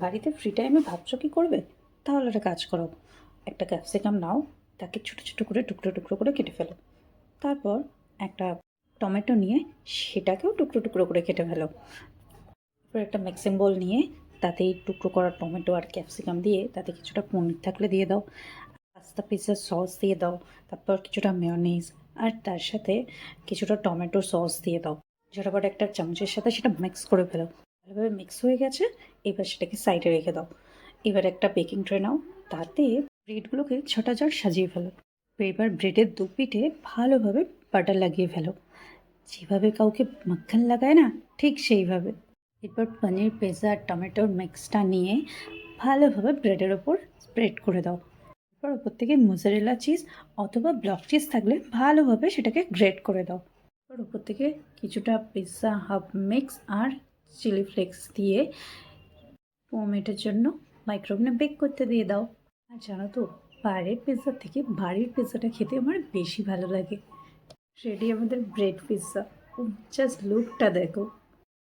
বাড়িতে ফ্রি টাইমে ভাবছো কী করবে? তাহলে একটা কাজ করো, একটা ক্যাপসিকাম নাও, তাকে ছোটো ছোটো করে টুকরো টুকরো করে কেটে ফেলো। তারপর একটা টমেটো নিয়ে সেটাকেও টুকরো টুকরো করে কেটে ফেলো। এরপর একটা মিক্সিং বোল নিয়ে তাতে এই টুকরো করা টমেটো আর ক্যাপসিকাম দিয়ে তাতে কিছুটা পনির থাকলে দিয়ে দাও, পাস্তা পিৎজার সস দিয়ে দাও, তারপর কিছুটা মেয়োনিজ আর তার সাথে কিছুটা টমেটো সস দিয়ে দাও। ঝটাপট একটা চামচের সাথে সেটা মিক্স করে ফেলো। ভালোভাবে মিক্স হয়ে গেছে, এবার সেটাকে সাইডে রেখে দাও। এবার একটা বেকিং ট্রে নাও, তাতে ব্রেডগুলোকে ঝটাঝট সাজিয়ে ফেলো। এবার ব্রেডের দু পিঠে ভালোভাবে বাটার লাগিয়ে ফেলো, যেভাবে কাউকে মাখন লাগায় না, ঠিক সেইভাবে। এরপর পনির পিৎজা আর টমেটোর মিক্সটা নিয়ে ভালোভাবে ব্রেডের ওপর স্প্রেড করে দাও। এরপর ওপর থেকে মোজারেলা চিজ অথবা ব্লক চিজ থাকলে ভালোভাবে সেটাকে গ্রেট করে দাও। এরপর ওপর থেকে কিছুটা পিৎজা হাব মিক্স আর চিলি ফ্লেক্স দিয়ে 4 মিনিটের জন্য মাইক্রোওভেনে বেক করতে দিয়ে দাও। আর জানো তো, বাইরের পিৎজার থেকে বাড়ির পিৎজাটা খেতে আমার বেশি ভালো লাগে। রেডি আমাদের ব্রেড পিৎজা। জাস্ট লুকটা দেখো।